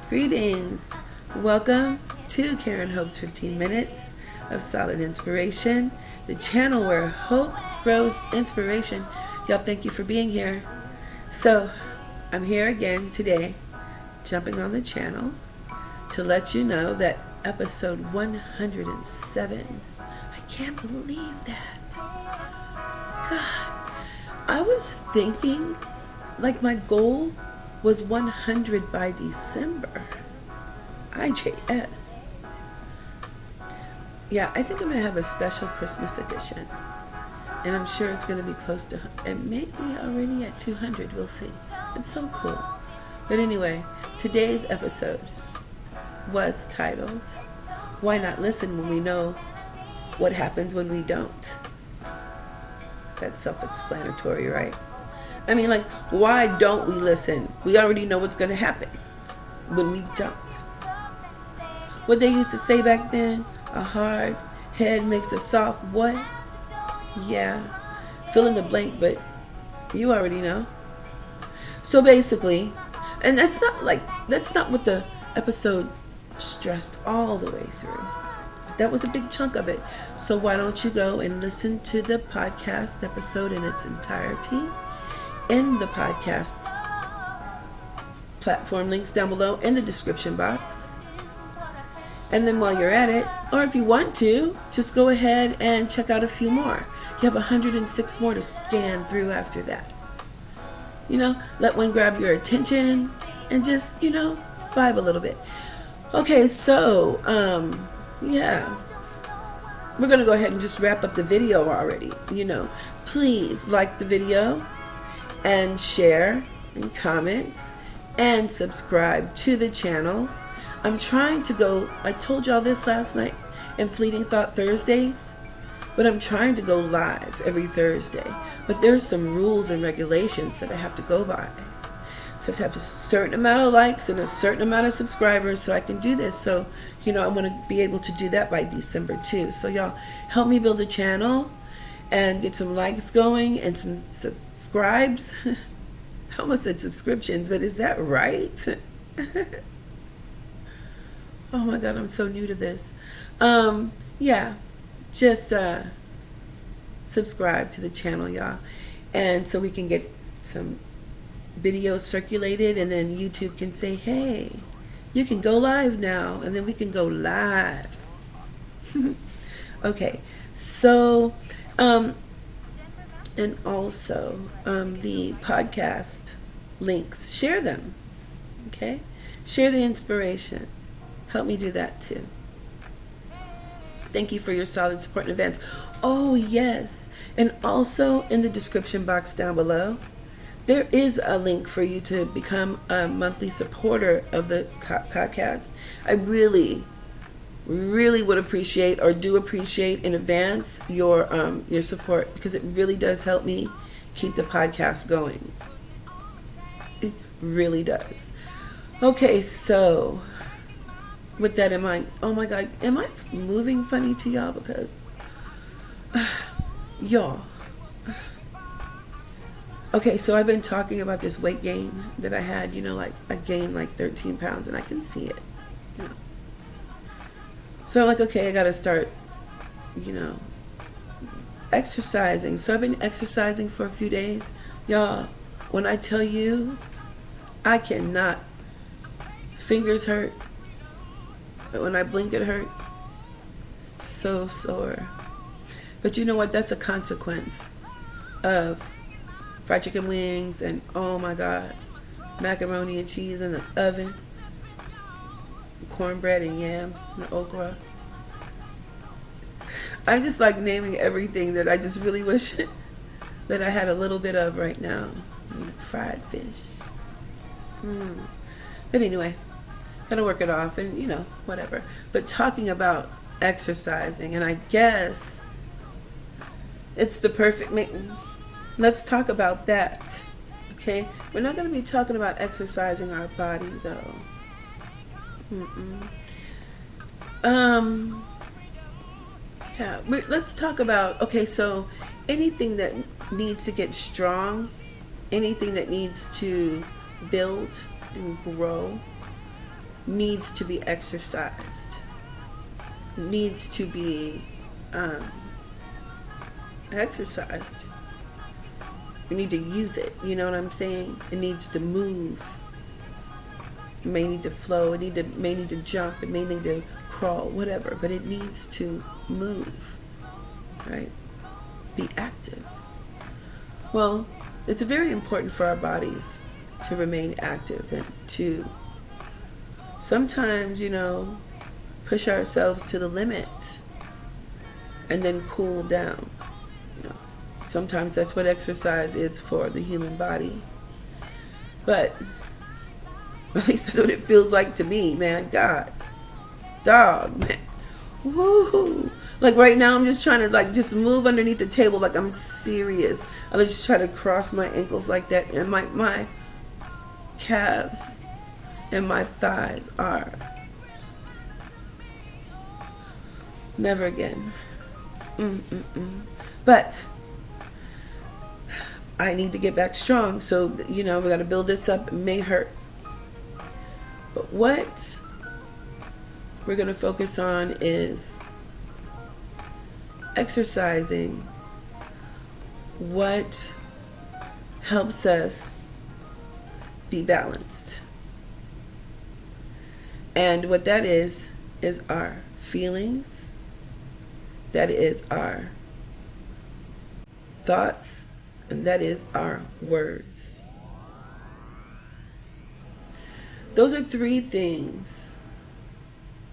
Greetings. Welcome to Karenhope'S 15 Minutes of Solid Inspiration, the channel where hope grows inspiration. Y'all, thank you for being here. So, I'm here again today, jumping on the channel to let you know that episode 107. I can't believe that. God, I was thinking like my goal was 100 by December. IJS. Yeah, I think I'm going to have a special Christmas edition. And I'm sure it's going to be close to, it may be already at 200. We'll see. It's so cool. But anyway, today's episode was titled, Why Not Listen When We Know What Happens When We Don't? That's self-explanatory, right? I mean, like, why don't we listen? We already know what's going to happen when we don't. What they used to say back then, a hard head makes a soft what? Yeah, fill in the blank, but you already know. So basically, and that's not what the episode stressed all the way through. That was a big chunk of it. So why don't you go and listen to the podcast episode in its entirety in the podcast platform links down below in the description box. And then while you're at it, or if you want to, just go ahead and check out a few more. You have 106 more to scan through after that. Let one grab your attention and just, vibe a little bit. Okay, so, yeah. We're going to go ahead and just wrap up the video already. Please like the video and share and comment and subscribe to the channel. I'm trying to go, I told y'all this last night in Fleeting Thought Thursdays, but I'm trying to go live every Thursday. But there's some rules and regulations that I have to go by. So I have a certain amount of likes and a certain amount of subscribers so I can do this. So, I want to be able to do that by December too. So y'all help me build a channel and get some likes going and some subscribes. I almost said subscriptions, but is that right? Oh my God, I'm so new to this. Yeah, just subscribe to the channel, y'all. And so we can get some videos circulated, and then YouTube can say, hey, you can go live now, and then we can go live. Okay, so and also the podcast links, share them. Okay, share the inspiration. Help me do that too. Thank you for your solid support in advance. Oh yes, and also in the description box down below, there is a link for you to become a monthly supporter of the podcast. I really would appreciate, or do appreciate in advance, your support, because it really does help me keep the podcast going. It really does. Okay, so with that in mind, oh my God, am I moving funny to y'all? Because y'all, okay, so I've been talking about this weight gain that I had, like I gained like 13 pounds and I can see it, So I'm like, okay, I got to start, exercising. So I've been exercising for a few days. Y'all, when I tell you, I cannot, fingers hurt. But when I blink, it hurts. So sore. But you know what? That's a consequence of fried chicken wings and, oh my God, macaroni and cheese in the oven, cornbread and yams and okra. I just like naming everything that I just really wish that I had a little bit of right now. Fried fish. But anyway, gotta work it off and, whatever. But talking about exercising, and I guess it's the perfect let's talk about that. Okay, we're not going to be talking about exercising our body though. Yeah, let's talk about, okay, so anything that needs to get strong, anything that needs to build and grow, needs to be exercised. It needs to be exercised. We need to use it. You know what I'm saying? It needs to move. It may need to flow. It may need to jump. It may need to crawl, whatever. But it needs to move, right? Be active. Well, it's very important for our bodies to remain active and to sometimes, push ourselves to the limit and then cool down. Sometimes that's what exercise is for the human body. But at least that's what it feels like to me, man. God. Dog, man. Woo. Like right now I'm just trying to just move underneath the table like I'm serious. I just try to cross my ankles like that, and my calves and my thighs are never again. But I need to get back strong. So, we got to build this up. It may hurt. But what we're going to focus on is exercising what helps us be balanced. And what that is our feelings. That is our thoughts. And that is our words. Those are three things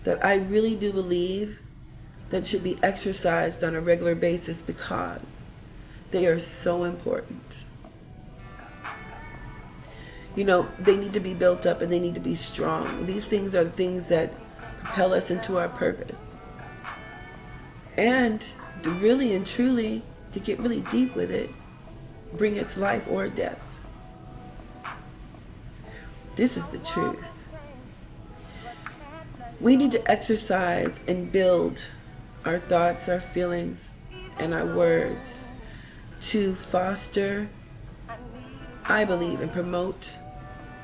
that I really do believe that should be exercised on a regular basis because they are so important. They need to be built up and they need to be strong. These things are the things that propel us into our purpose. And to really and truly, to get really deep with it, bring us life or death. This is the truth. We need to exercise and build our thoughts, our feelings, and our words to foster, I believe, and promote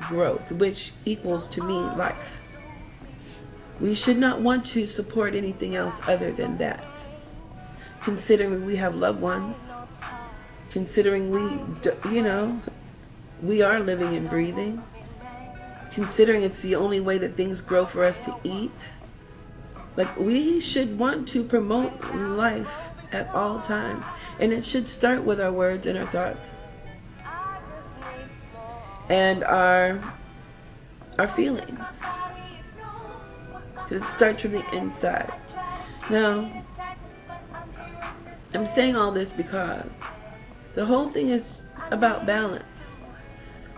growth, which equals to me life. We should not want to support anything else other than that. Considering we have loved ones, considering we are living and breathing, considering it's the only way that things grow for us to eat, we should want to promote life at all times. And it should start with our words and our thoughts and our feelings, because it starts from the inside. Now, I'm saying all this because the whole thing is about balance.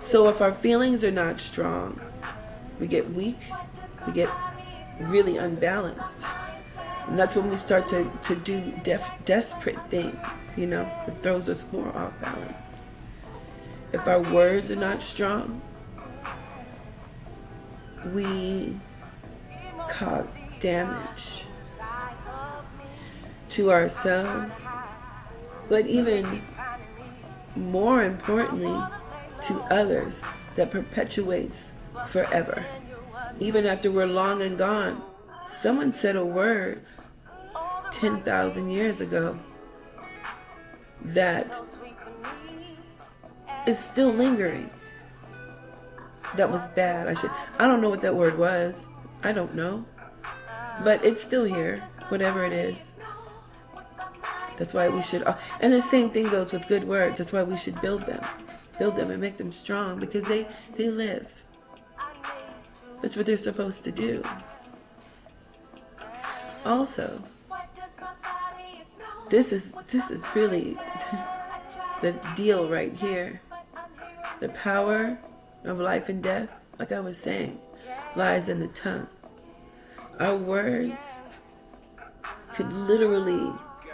So if our feelings are not strong, we get weak, we get really unbalanced. And that's when we start to do desperate things, that throws us more off balance. If our words are not strong, we cause damage to ourselves, but even more importantly, to others, that perpetuates forever. Even after we're long and gone, someone said a word 10,000 years ago that is still lingering. That was bad. I don't know what that word was. I don't know. But it's still here, whatever it is. That's why we should, and the same thing goes with good words. That's why we should build them and make them strong, because they live. That's what they're supposed to do. Also, this is really the deal right here. The power of life and death, like I was saying, lies in the tongue. Our words could literally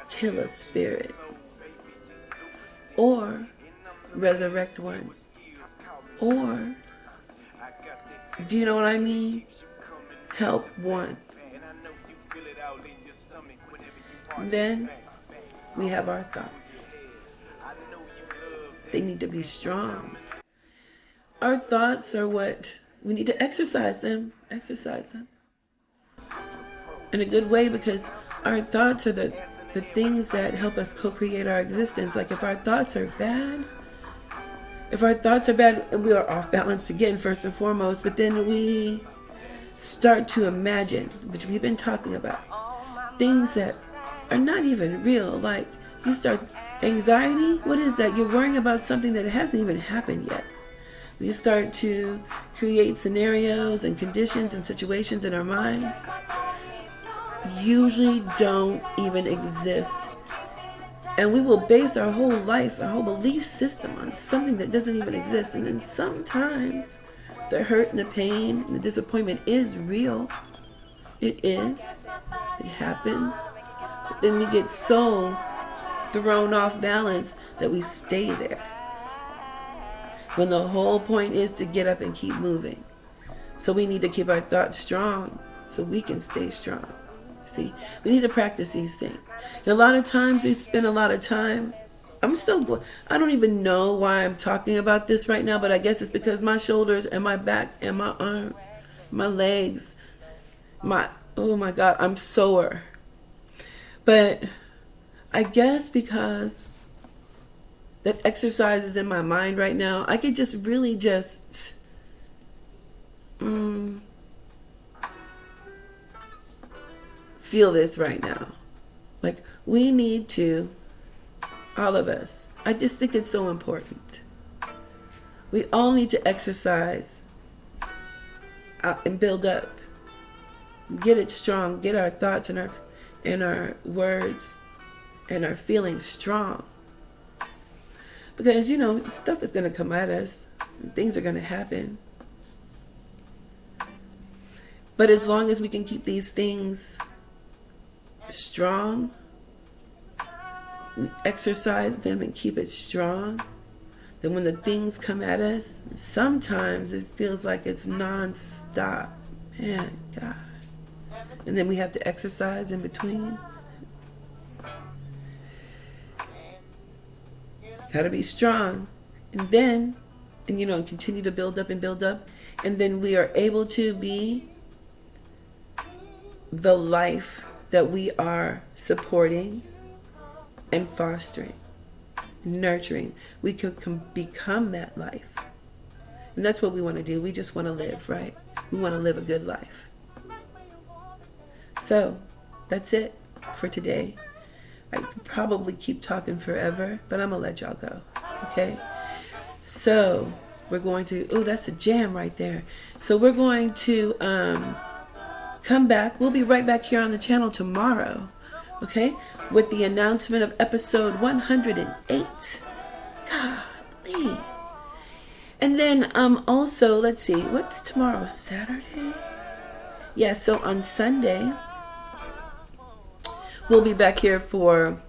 kill a spirit or resurrect one, or, do you know what I mean? Help one. Then we have our thoughts. They need to be strong. Our thoughts are what We need to exercise them. Exercise them. In a good way, because our thoughts are the things that help us co-create our existence. Like if our thoughts are bad, we are off balance again, first and foremost, but then we start to imagine, which we've been talking about, things that are not even real. Like you start anxiety. What is that? You're worrying about something that hasn't even happened yet. We start to create scenarios and conditions and situations in our minds usually don't even exist. And we will base our whole life, our whole belief system on something that doesn't even exist. And then sometimes the hurt and the pain and the disappointment is real. It is. It happens. But then we get so thrown off balance that we stay there, when the whole point is to get up and keep moving. So we need to keep our thoughts strong so we can stay strong. See, we need to practice these things. And a lot of times we spend a lot of time. I don't even know why I'm talking about this right now, but I guess it's because my shoulders and my back and my arms, my legs, oh my God, I'm sore. But I guess because that exercise is in my mind right now, I could just really feel this right now. Like we need to, all of us, I just think it's so important. We all need to exercise and build up, get it strong, get our thoughts and our words and our feelings strong. Because, stuff is going to come at us. And things are going to happen. But as long as we can keep these things strong, we exercise them and keep it strong, then when the things come at us, sometimes it feels like it's non-stop. Man, God. And then we have to exercise in between. Got to be strong. And then, continue to build up and build up. And then we are able to be the life that we are supporting and fostering, nurturing. We can become that life. And that's what we want to do. We just want to live, right? We want to live a good life. So, that's it for today. I could probably keep talking forever, but I'm going to let y'all go. Okay? So, we're going to, that's a jam right there. So, we're going to come back. We'll be right back here on the channel tomorrow. Okay? With the announcement of episode 108. Golly. And then also, let's see, what's tomorrow? Saturday? Yeah, so on Sunday, we'll be back here for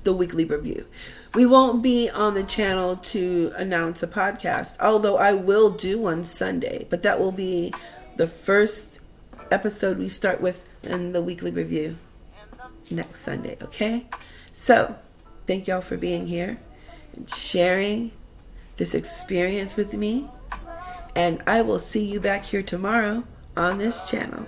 the weekly review. We won't be on the channel to announce a podcast, although I will do one Sunday, but that will be the first episode we start with in the weekly review next Sunday, okay? So, thank y'all for being here and sharing this experience with me, and I will see you back here tomorrow on this channel.